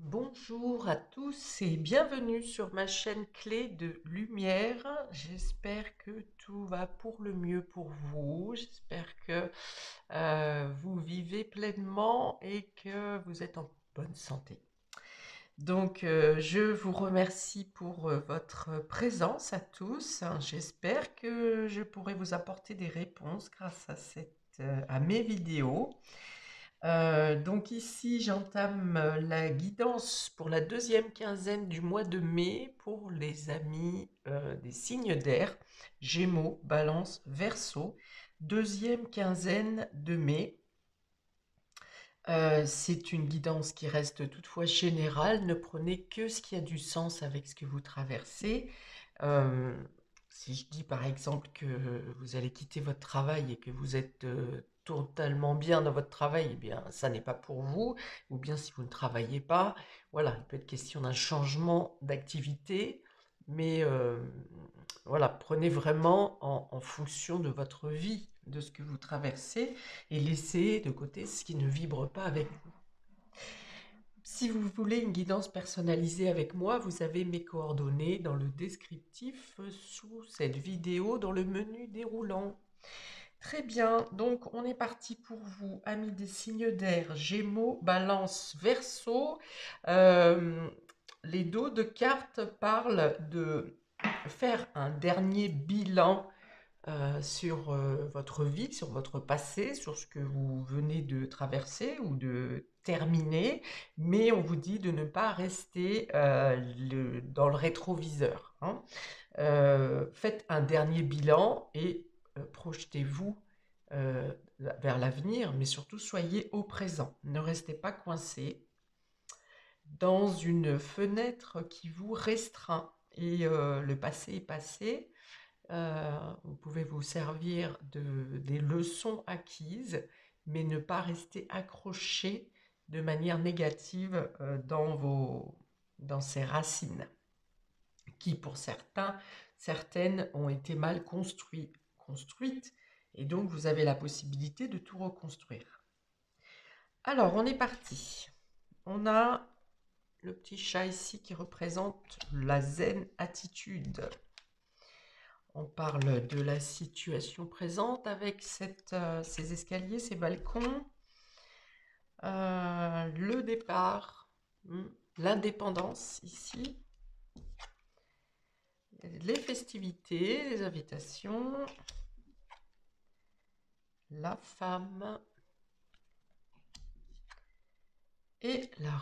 Bonjour à tous et bienvenue sur ma chaîne Clé de Lumière. J'espère que tout va pour le mieux pour vous. J'espère que vous vivez pleinement et que vous êtes en bonne santé. Donc, je vous remercie pour votre présence à tous. J'espère que je pourrai vous apporter des réponses grâce à à mes vidéos. Donc ici, j'entame la guidance pour la deuxième quinzaine du mois de mai pour les amis des signes d'air, Gémeaux, Balance, Verseau. Deuxième quinzaine de mai. C'est une guidance qui reste toutefois générale. Ne prenez que ce qui a du sens avec ce que vous traversez. Euh, Si je dis par exemple que vous allez quitter votre travail et que vous êtes totalement bien dans votre travail, eh bien, ça n'est pas pour vous. Ou bien si vous ne travaillez pas, voilà, il peut être question d'un changement d'activité. Mais voilà, prenez vraiment en fonction de votre vie, de ce que vous traversez, et laissez de côté ce qui ne vibre pas avec vous. Si vous voulez une guidance personnalisée avec moi, vous avez mes coordonnées dans le descriptif sous cette vidéo dans le menu déroulant. Très bien, donc on est parti pour vous, amis des signes d'air, Gémeaux, Balance, Verseau. Euh, les dos de cartes parlent de faire un dernier bilan sur votre vie, sur votre passé, sur ce que vous venez de traverser ou de terminer, mais on vous dit de ne pas rester dans le rétroviseur, hein. Faites un dernier bilan et projetez-vous euh, vers l'avenir, mais surtout soyez au présent. Ne restez pas coincé dans une fenêtre qui vous restreint. Et le passé est passé. Vous pouvez vous servir des leçons acquises, mais ne pas rester accroché de manière négative dans ces racines, qui pour certaines ont été mal construites, et donc vous avez la possibilité de tout reconstruire. Alors, on est parti. On a le petit chat ici qui représente la zen attitude. On parle de la situation présente avec ces escaliers, ces balcons, le départ, l'indépendance ici, les festivités, les invitations, la femme et la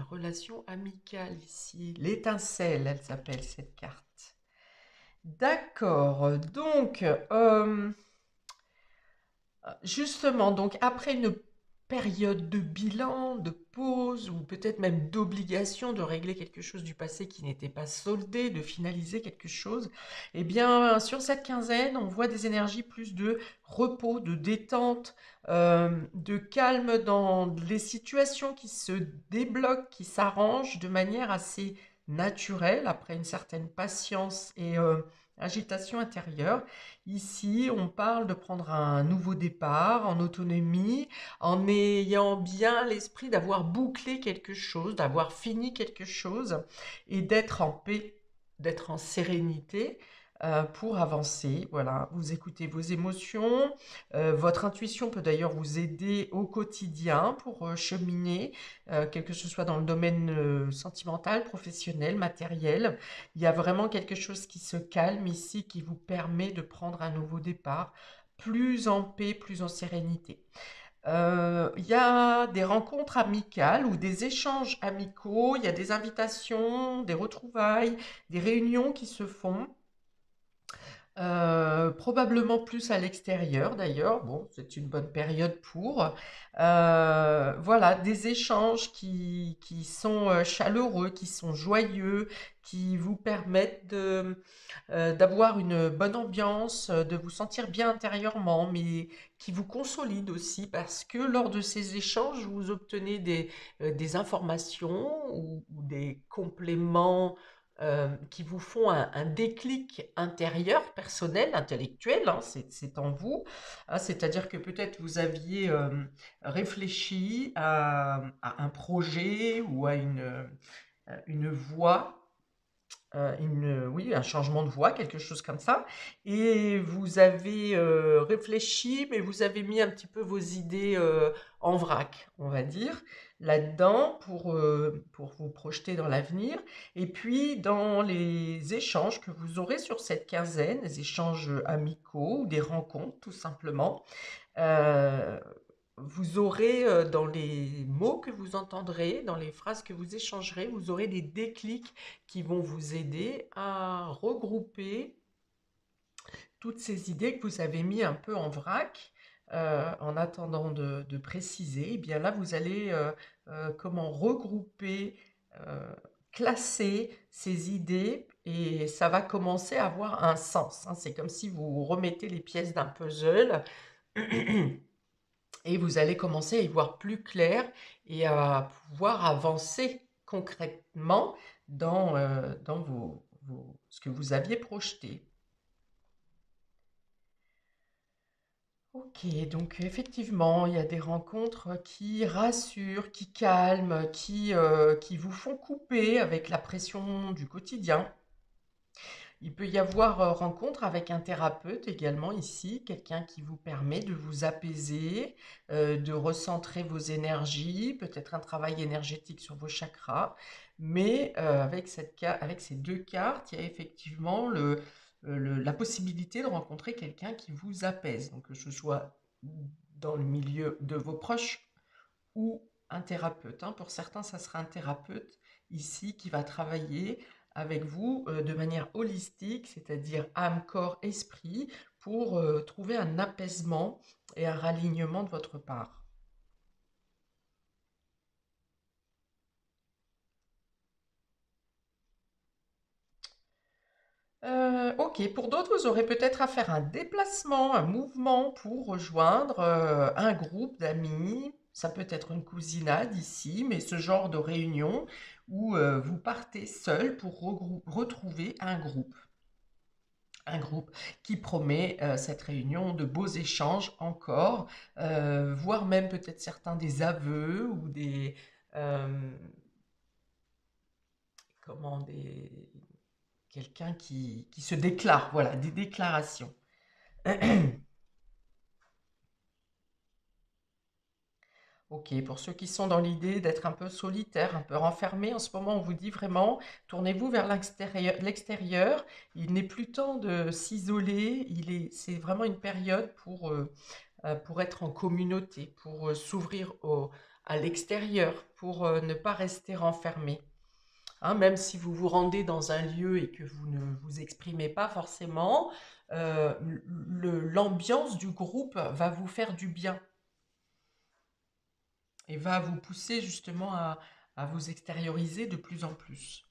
relation amicale ici, l'étincelle, elle s'appelle cette carte. D'accord, donc justement, donc après une période de bilan, de pause, ou peut-être même d'obligation de régler quelque chose du passé qui n'était pas soldé, de finaliser quelque chose, eh bien, sur cette quinzaine, on voit des énergies plus de repos, de détente, de calme dans les situations qui se débloquent, qui s'arrangent de manière assez naturelle, après une certaine patience et agitation intérieure. Ici, on parle de prendre un nouveau départ en autonomie, en ayant bien l'esprit d'avoir bouclé quelque chose, d'avoir fini quelque chose et d'être en paix, d'être en sérénité pour avancer. Voilà, vous écoutez vos émotions. Votre intuition peut d'ailleurs vous aider au quotidien pour cheminer, quel que ce soit dans le domaine sentimental, professionnel, matériel. Il y a vraiment quelque chose qui se calme ici, qui vous permet de prendre un nouveau départ, plus en paix, plus en sérénité. Il y a des rencontres amicales ou des échanges amicaux, il y a des invitations, des retrouvailles, des réunions qui se font. Probablement plus à l'extérieur d'ailleurs. Bon, c'est une bonne période pour. Voilà, des échanges qui sont chaleureux, qui sont joyeux, qui vous permettent d'avoir une bonne ambiance, de vous sentir bien intérieurement, mais qui vous consolident aussi parce que lors de ces échanges, vous obtenez des informations ou des compléments qui vous font un déclic intérieur, personnel, intellectuel, hein, c'est en vous. Hein, c'est-à-dire que peut-être vous aviez réfléchi à un projet ou à une voie, oui, un changement de voie, quelque chose comme ça. Et vous avez réfléchi, mais vous avez mis un petit peu vos idées en vrac, on va dire, là-dedans pour vous projeter dans l'avenir. Et puis, dans les échanges que vous aurez sur cette quinzaine, les échanges amicaux ou des rencontres, tout simplement, euh, vous aurez dans les mots que vous entendrez, dans les phrases que vous échangerez, vous aurez des déclics qui vont vous aider à regrouper toutes ces idées que vous avez mis un peu en vrac en attendant de préciser. Et bien là, vous allez comment regrouper, euh, classer ces idées et ça va commencer à avoir un sens, hein. C'est comme si vous remettez les pièces d'un puzzle et vous allez commencer à y voir plus clair et à pouvoir avancer concrètement dans ce que vous aviez projeté. Ok, donc effectivement, il y a des rencontres qui rassurent, qui calment, qui vous font couper avec la pression du quotidien. Il peut y avoir rencontre avec un thérapeute également ici, quelqu'un qui vous permet de vous apaiser, de recentrer vos énergies, peut-être un travail énergétique sur vos chakras. Mais avec ces deux cartes, il y a effectivement la possibilité de rencontrer quelqu'un qui vous apaise. Donc que ce soit dans le milieu de vos proches ou un thérapeute, hein. Pour certains, ça sera un thérapeute ici qui va travailler avec vous de manière holistique, c'est-à-dire âme, corps, esprit, pour trouver un apaisement et un ralignement de votre part. Ok, pour d'autres, vous aurez peut-être à faire un déplacement, un mouvement pour rejoindre un groupe d'amis. Ça peut être une cousinade ici, mais ce genre de réunion où vous partez seul pour retrouver un groupe qui promet cette réunion de beaux échanges encore, voire même peut-être certains des aveux ou euh, comment quelqu'un qui se déclare, voilà, des déclarations. Ok, pour ceux qui sont dans l'idée d'être un peu solitaire, un peu renfermé, en ce moment, on vous dit vraiment, tournez-vous vers l'extérieur. Il n'est plus temps de s'isoler. C'est vraiment une période pour être en communauté, pour s'ouvrir à l'extérieur, pour ne pas rester renfermé. Hein, même si vous vous rendez dans un lieu et que vous ne vous exprimez pas forcément, l'ambiance du groupe va vous faire du bien et va vous pousser justement à vous extérioriser de plus en plus.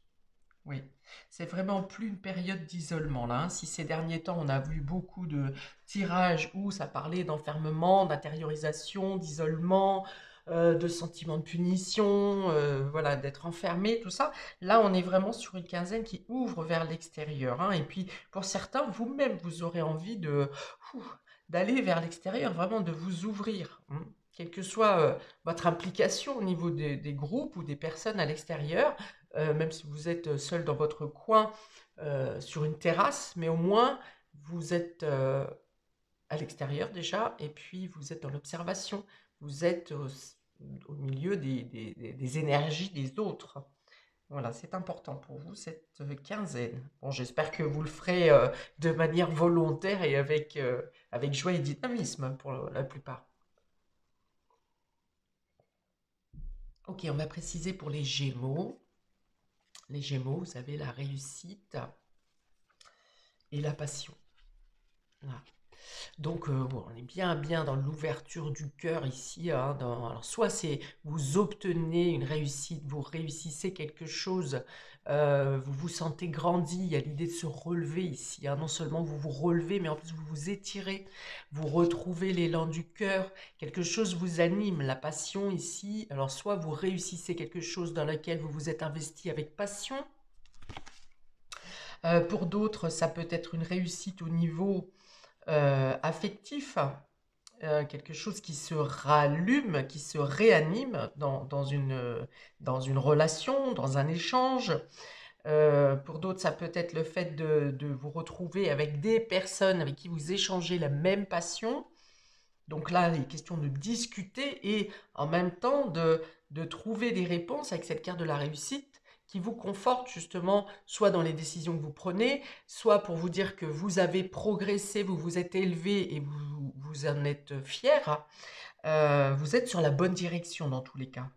Oui, c'est vraiment plus une période d'isolement là, hein. Si ces derniers temps on a vu beaucoup de tirages où ça parlait d'enfermement, d'intériorisation, d'isolement, de sentiment de punition, voilà, d'être enfermé, tout ça. Là, on est vraiment sur une quinzaine qui ouvre vers l'extérieur, hein. Et puis, pour certains, vous-même, vous aurez envie ouh, d'aller vers l'extérieur, vraiment de vous ouvrir, hein. Quelle que soit votre implication au niveau des groupes ou des personnes à l'extérieur, même si vous êtes seul dans votre coin sur une terrasse, mais au moins vous êtes à l'extérieur déjà, et puis vous êtes dans l'observation, vous êtes au milieu des énergies des autres. Voilà, c'est important pour vous cette quinzaine. Bon, j'espère que vous le ferez de manière volontaire et avec joie et dynamisme pour la plupart. Ok, on m'a précisé pour les Gémeaux. Les Gémeaux, vous avez la réussite et la passion. Voilà. Donc, bon, on est bien dans l'ouverture du cœur ici, hein, alors soit c'est vous obtenez une réussite, vous réussissez quelque chose, vous vous sentez grandi, il y a l'idée de se relever ici, hein. Non seulement vous vous relevez, mais en plus vous vous étirez, vous retrouvez l'élan du cœur, quelque chose vous anime, la passion ici. Alors soit vous réussissez quelque chose dans lequel vous vous êtes investi avec passion, Pour d'autres, ça peut être une réussite au niveau affectif, quelque chose qui se rallume, qui se réanime dans une relation, dans un échange. Pour d'autres, ça peut être le fait de vous retrouver avec des personnes avec qui vous échangez la même passion. Donc là, il est question de discuter et en même temps de trouver des réponses avec cette carte de la réussite qui vous conforte justement, soit dans les décisions que vous prenez, soit pour vous dire que vous avez progressé, vous vous êtes élevé et vous en êtes fier. Vous êtes sur la bonne direction dans tous les cas.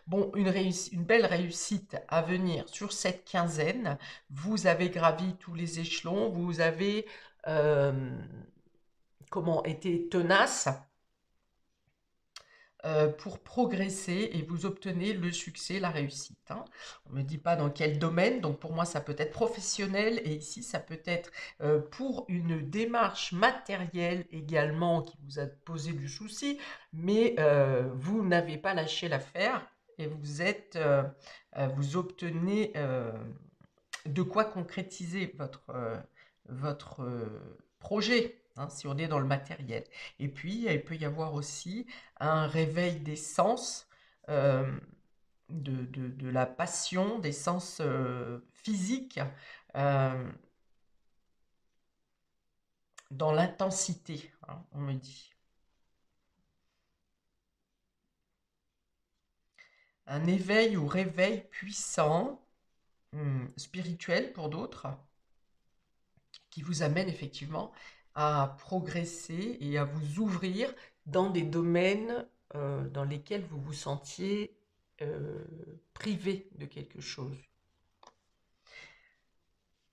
Bon, une belle réussite à venir sur cette quinzaine. Vous avez gravi tous les échelons, vous avez été tenace pour progresser et vous obtenez le succès, la réussite. On ne me dit pas dans quel domaine, donc pour moi ça peut être professionnel et ici ça peut être pour une démarche matérielle également qui vous a posé du souci, mais vous n'avez pas lâché l'affaire et vous obtenez de quoi concrétiser votre projet, si on est dans le matériel. Et puis, il peut y avoir aussi un réveil des sens, euh, de la passion, des sens physiques, euh, dans l'intensité, on me dit. Un éveil ou réveil puissant, spirituel pour d'autres, qui vous amène effectivement à progresser et à vous ouvrir dans des domaines dans lesquels vous vous sentiez privé de quelque chose.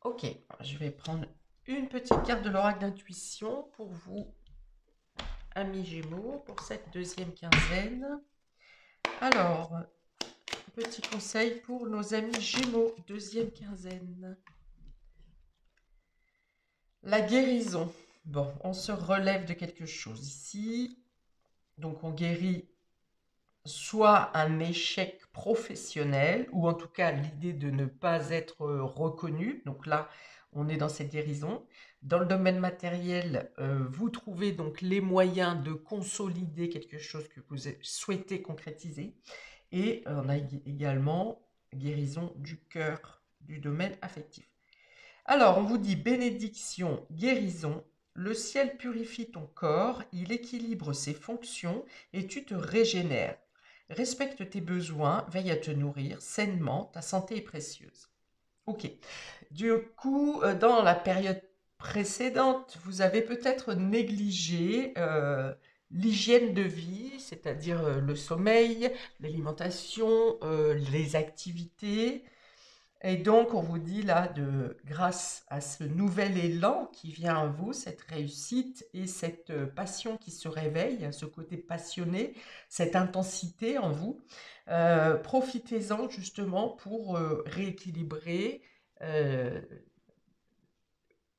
Ok, je vais prendre une petite carte de l'oracle d'intuition pour vous, amis Gémeaux, pour cette deuxième quinzaine. Alors, petit conseil pour nos amis Gémeaux, deuxième quinzaine. La guérison. Bon, on se relève de quelque chose ici. Donc on guérit soit un échec professionnel, ou en tout cas l'idée de ne pas être reconnu. Donc là, on est dans cette guérison. Dans le domaine matériel, vous trouvez donc les moyens de consolider quelque chose que vous souhaitez concrétiser. Et on a également guérison du cœur, du domaine affectif. Alors, on vous dit bénédiction, guérison. Le ciel purifie ton corps, il équilibre ses fonctions et tu te régénères. Respecte tes besoins, veille à te nourrir sainement, ta santé est précieuse. Ok. Du coup, dans la période précédente, vous avez peut-être négligé l'hygiène de vie, c'est-à-dire le sommeil, l'alimentation, les activités. Et donc, on vous dit là, grâce à ce nouvel élan qui vient à vous, cette réussite et cette passion qui se réveille, ce côté passionné, cette intensité en vous, profitez-en justement pour rééquilibrer euh,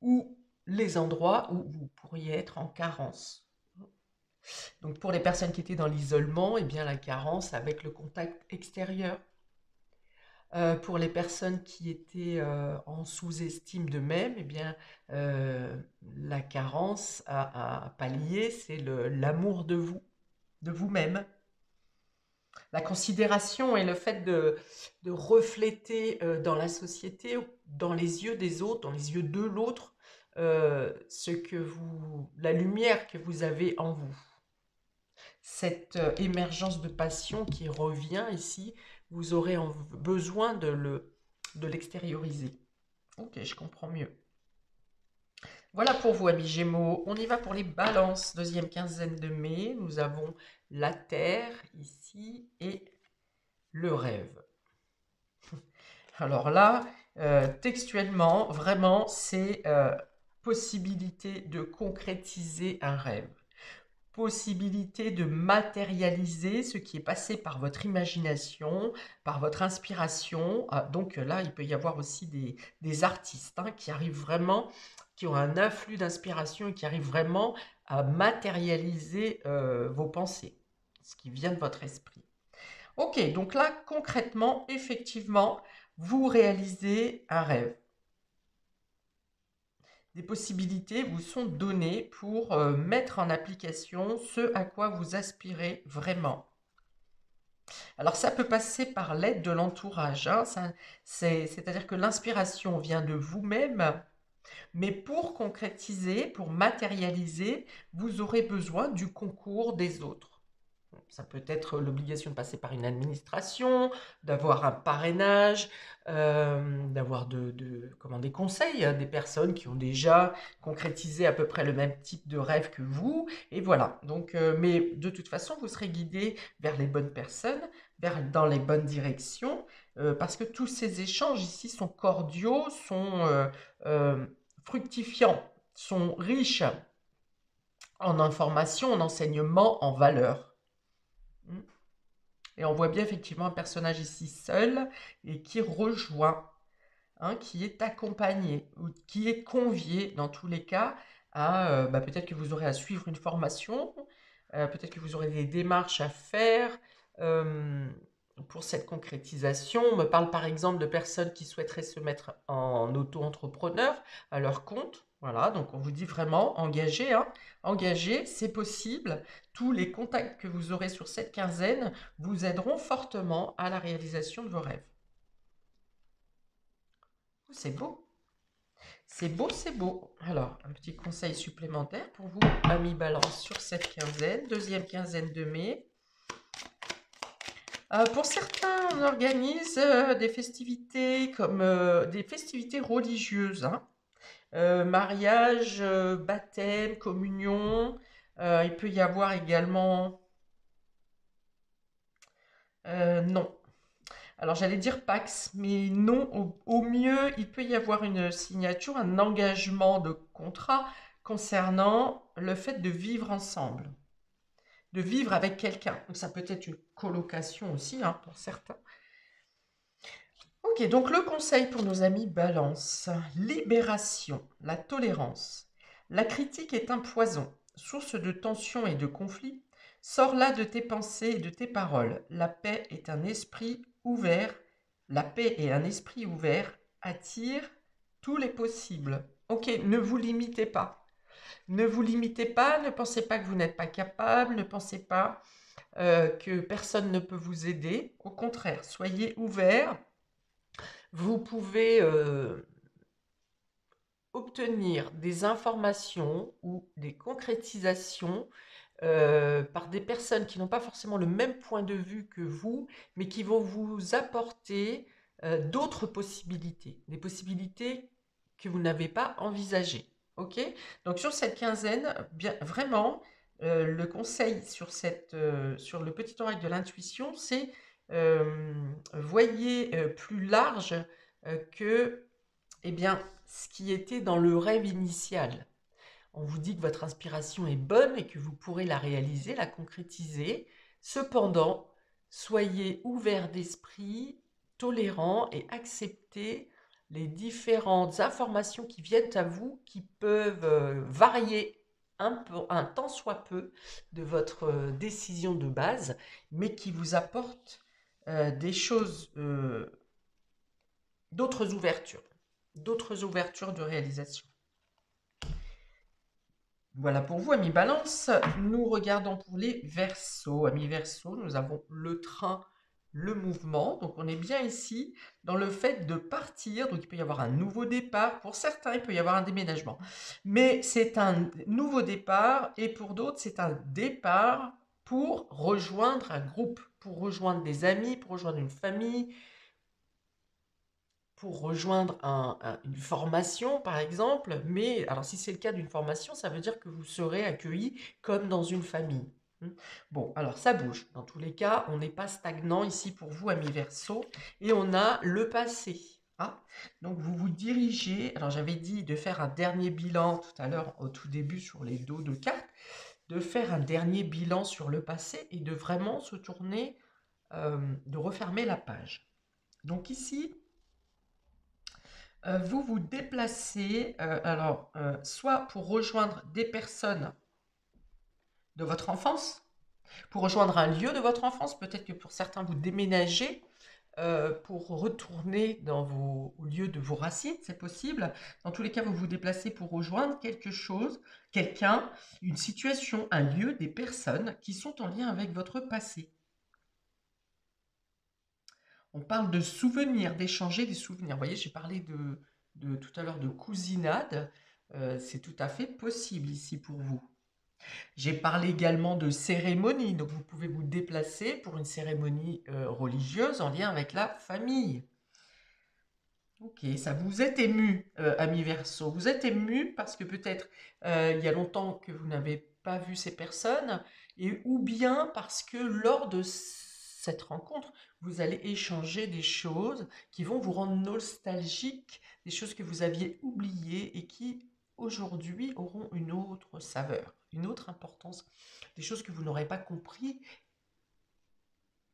ou les endroits où vous pourriez être en carence. Donc, pour les personnes qui étaient dans l'isolement, eh bien, la carence avec le contact extérieur. Pour les personnes qui étaient en sous-estime d'eux-mêmes, eh bien, la carence à pallier, c'est l'amour de vous-même. La considération et le fait de refléter dans la société, dans les yeux des autres, dans les yeux de l'autre, la lumière que vous avez en vous. Cette émergence de passion qui revient ici, vous aurez besoin de l'extérioriser. Ok, je comprends mieux. Voilà pour vous, amis Gémeaux. On y va pour les balances. Deuxième quinzaine de mai, nous avons la Terre ici et le rêve. Alors là, textuellement, vraiment, c'est possibilité de concrétiser un rêve. Possibilité de matérialiser ce qui est passé par votre imagination, par votre inspiration. Donc là, il peut y avoir aussi des artistes qui arrivent vraiment, qui ont un afflux d'inspiration et qui arrivent vraiment à matérialiser vos pensées, ce qui vient de votre esprit. Ok, donc là, concrètement, effectivement, vous réalisez un rêve. des possibilités vous sont données pour mettre en application ce à quoi vous aspirez vraiment. Alors ça peut passer par l'aide de l'entourage, hein, c'est-à-dire que l'inspiration vient de vous-même, mais pour concrétiser, pour matérialiser, vous aurez besoin du concours des autres. Ça peut être l'obligation de passer par une administration, d'avoir un parrainage, d'avoir comment, des conseils, hein, des personnes qui ont déjà concrétisé à peu près le même type de rêve que vous. Et voilà. Donc, mais de toute façon, vous serez guidé vers les bonnes personnes, dans les bonnes directions, parce que tous ces échanges ici sont cordiaux, sont fructifiants, sont riches en informations, en enseignements, en valeurs. Et on voit bien effectivement un personnage ici seul et qui rejoint, hein, qui est accompagné ou qui est convié dans tous les cas à peut-être que vous aurez à suivre une formation, peut-être que vous aurez des démarches à faire euh, pour cette concrétisation. On me parle par exemple de personnes qui souhaiteraient se mettre en auto-entrepreneur à leur compte. Voilà, donc on vous dit vraiment engagé, hein, engagé, c'est possible. Tous les contacts que vous aurez sur cette quinzaine vous aideront fortement à la réalisation de vos rêves. Oh, c'est beau, c'est beau, c'est beau. Alors, un petit conseil supplémentaire pour vous, amis Balance, sur cette quinzaine, deuxième quinzaine de mai. Pour certains, on organise des festivités comme des festivités religieuses, hein. Mariage, baptême, communion. Il peut y avoir également... non. Alors j'allais dire Pax, mais non, au mieux, il peut y avoir une signature, un engagement de contrat concernant le fait de vivre ensemble, de vivre avec quelqu'un. Donc ça peut être une colocation aussi, hein, pour certains. Ok, donc le conseil pour nos amis Balance. Libération, la tolérance. La critique est un poison, source de tension et de conflit. Sors-la de tes pensées et de tes paroles. La paix est un esprit ouvert. La paix et un esprit ouvert attirent tous les possibles. Ok, ne vous limitez pas. Ne vous limitez pas, ne pensez pas que vous n'êtes pas capable, ne pensez pas que personne ne peut vous aider. Au contraire, soyez ouverts. Vous pouvez obtenir des informations ou des concrétisations par des personnes qui n'ont pas forcément le même point de vue que vous, mais qui vont vous apporter d'autres possibilités, des possibilités que vous n'avez pas envisagées. Ok? Donc sur cette quinzaine, bien vraiment, le conseil sur le petit oreille de l'intuition, c'est voyez plus large que eh bien, ce qui était dans le rêve initial. On vous dit que votre inspiration est bonne et que vous pourrez la réaliser, la concrétiser. Cependant, soyez ouverts d'esprit, tolérants et acceptez les différentes informations qui viennent à vous, qui peuvent varier un tant soit peu de votre décision de base, mais qui vous apportent des choses, d'autres ouvertures de réalisation. Voilà pour vous, amis Balance. Nous regardons pour les Verseaux. Amis Verseaux, nous avons le train, le mouvement. Donc on est bien ici dans le fait de partir. Donc il peut y avoir un nouveau départ. Pour certains, il peut y avoir un déménagement. Mais c'est un nouveau départ et pour d'autres, c'est un départ pour rejoindre un groupe, pour rejoindre des amis, pour rejoindre une famille, pour rejoindre une formation, par exemple. Mais alors, si c'est le cas d'une formation, ça veut dire que vous serez accueilli comme dans une famille. Bon, alors ça bouge. Dans tous les cas, on n'est pas stagnant ici pour vous, amis Verseaux. Et on a le passé. Ah, donc vous vous dirigez. Alors j'avais dit de faire un dernier bilan tout à l'heure, au tout début, sur les dos de cartes, de faire un dernier bilan sur le passé et de vraiment se tourner, de refermer la page. Donc ici, vous vous déplacez, soit pour rejoindre des personnes de votre enfance, pour rejoindre un lieu de votre enfance, peut-être que pour certains vous déménagez pour retourner dans au lieu de vos racines, c'est possible. Dans tous les cas, vous vous déplacez pour rejoindre quelque chose, quelqu'un, une situation, un lieu, des personnes qui sont en lien avec votre passé. On parle de souvenirs, d'échanger des souvenirs. Vous voyez, j'ai parlé de tout à l'heure de cousinade. C'est tout à fait possible ici pour vous. J'ai parlé également de cérémonie, donc vous pouvez vous déplacer pour une cérémonie religieuse en lien avec la famille. Ok, ça vous est ému, ami Verseau. Vous êtes ému parce que peut-être il y a longtemps que vous n'avez pas vu ces personnes, et ou bien parce que lors de cette rencontre, vous allez échanger des choses qui vont vous rendre nostalgique, des choses que vous aviez oubliées et qui aujourd'hui auront une autre saveur, une autre importance, des choses que vous n'aurez pas compris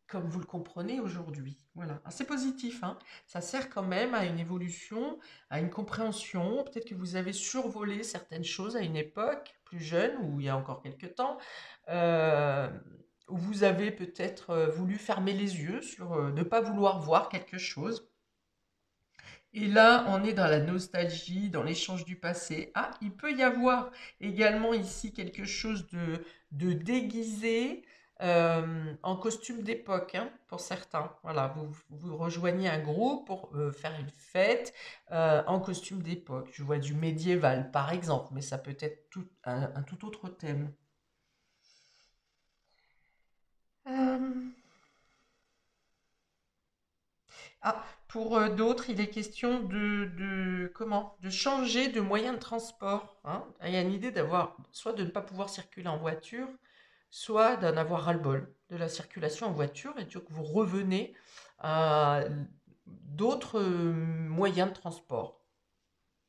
comme vous le comprenez aujourd'hui. Voilà. C'est positif, hein. Ça sert quand même à une évolution, à une compréhension. Peut-être que vous avez survolé certaines choses à une époque plus jeune, ou il y a encore quelques temps, euh, où vous avez peut-être voulu fermer les yeux sur ne pas vouloir voir quelque chose. Et là, on est dans la nostalgie, dans l'échange du passé. Ah, il peut y avoir également ici quelque chose de déguisé en costume d'époque, hein, pour certains. Voilà, vous rejoignez un groupe pour faire une fête en costume d'époque. Je vois du médiéval, par exemple, mais ça peut être un tout autre thème. Euh, Ah, pour d'autres, il est question comment? De changer de moyen de transport, hein. Il y a une idée d'avoir, soit de ne pas pouvoir circuler en voiture, soit d'en avoir ras-le-bol de la circulation en voiture, et donc vous revenez à d'autres moyens de transport,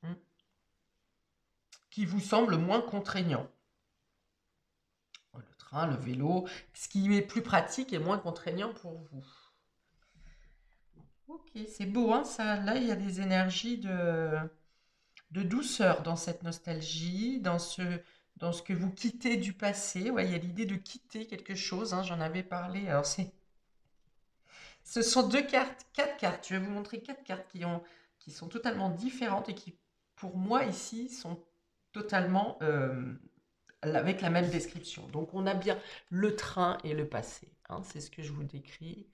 hein, qui vous semblent moins contraignants. Le train, le vélo, ce qui est plus pratique et moins contraignant pour vous. Ok, c'est beau, hein, ça. Là, il y a des énergies de douceur dans cette nostalgie, dans ce que vous quittez du passé. Ouais, il y a l'idée de quitter quelque chose, hein, j'en avais parlé. Alors, ce sont deux cartes, quatre cartes. Je vais vous montrer quatre cartes qui sont totalement différentes et qui, pour moi, ici, sont totalement avec la même description. Donc, on a bien le train et le passé, hein, c'est ce que je vous décris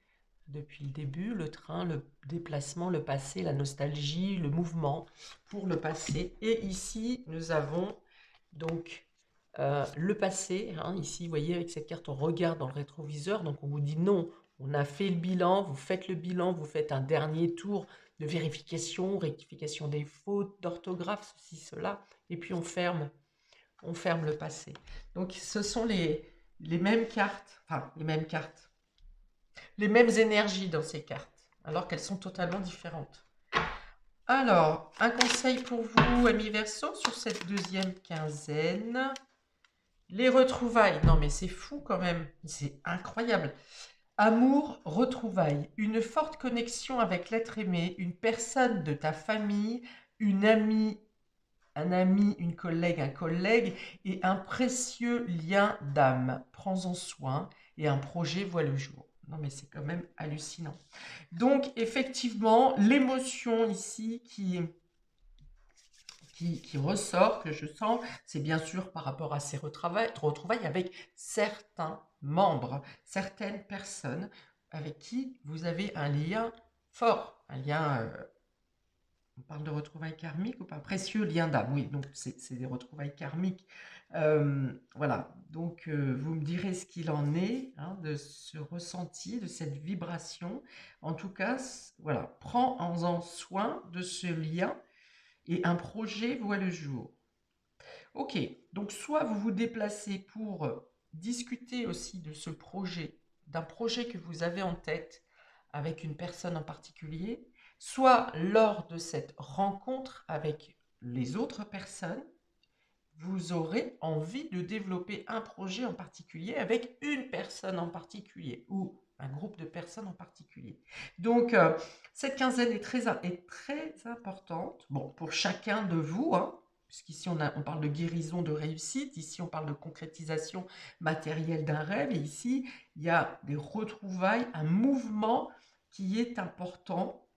depuis le début, le train, le déplacement, le passé, la nostalgie, le mouvement pour le passé. Et ici, nous avons donc le passé, hein. Ici, vous voyez, avec cette carte, on regarde dans le rétroviseur. Donc, on vous dit non, on a fait le bilan, vous faites le bilan, vous faites un dernier tour de vérification, rectification des fautes, d'orthographe, ceci, cela. Et puis, on ferme le passé. Donc, ce sont les mêmes cartes, enfin, les mêmes énergies dans ces cartes, alors qu'elles sont totalement différentes. Alors, un conseil pour vous, amis Verseau, sur cette deuxième quinzaine. Les retrouvailles. Non, mais c'est fou quand même. C'est incroyable. Amour, retrouvailles. Une forte connexion avec l'être aimé, une personne de ta famille, une amie, un ami, une collègue, un collègue, et un précieux lien d'âme. Prends-en soin et un projet voit le jour. Non, mais c'est quand même hallucinant. Donc, effectivement, l'émotion ici qui ressort, que je sens, c'est bien sûr par rapport à ces retrouvailles avec certains membres, certaines personnes avec qui vous avez un lien fort, un lien, on parle de retrouvailles karmiques ou pas? Précieux lien d'âme, oui, donc c'est des retrouvailles karmiques. Voilà, donc vous me direz ce qu'il en est, hein, de ce ressenti, de cette vibration. En tout cas, voilà, prends-en soin de ce lien et un projet voit le jour. Ok, donc soit vous vous déplacez pour discuter aussi de ce projet, d'un projet que vous avez en tête avec une personne en particulier, soit lors de cette rencontre avec les autres personnes, vous aurez envie de développer un projet en particulier avec une personne en particulier ou un groupe de personnes en particulier. Donc, cette quinzaine est très importante, bon, pour chacun de vous, hein, puisqu'ici on parle de guérison, de réussite, ici on parle de concrétisation matérielle d'un rêve, et ici il y a des retrouvailles, un mouvement qui est important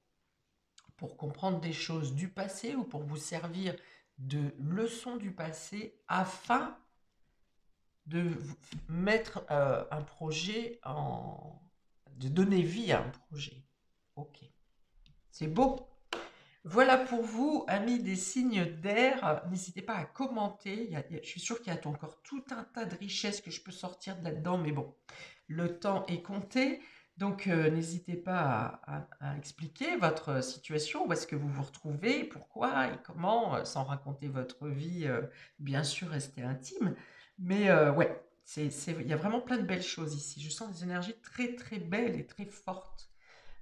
pour comprendre des choses du passé ou pour vous servir de leçons du passé afin de mettre un projet de donner vie à un projet. Ok, c'est beau. Voilà pour vous, amis des signes d'air. N'hésitez pas à commenter. Je suis sûre qu'il y a encore tout un tas de richesses que je peux sortir de là-dedans, mais bon, le temps est compté. Donc, n'hésitez pas à expliquer votre situation, où est-ce que vous vous retrouvez, pourquoi et comment, sans raconter votre vie, bien sûr, rester intime. Mais ouais, il y a vraiment plein de belles choses ici. Je sens des énergies très, très belles et très fortes.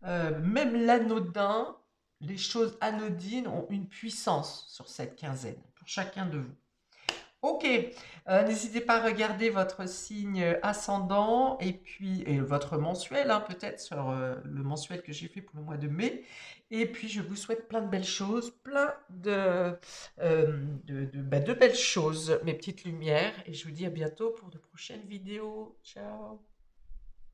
Même l'anodin, les choses anodines ont une puissance sur cette quinzaine, pour chacun de vous. Ok, n'hésitez pas à regarder votre signe ascendant et puis votre mensuel, hein, peut-être sur le mensuel que j'ai fait pour le mois de mai. Et puis je vous souhaite plein de belles choses, plein de belles choses, mes petites lumières. Et je vous dis à bientôt pour de prochaines vidéos. Ciao!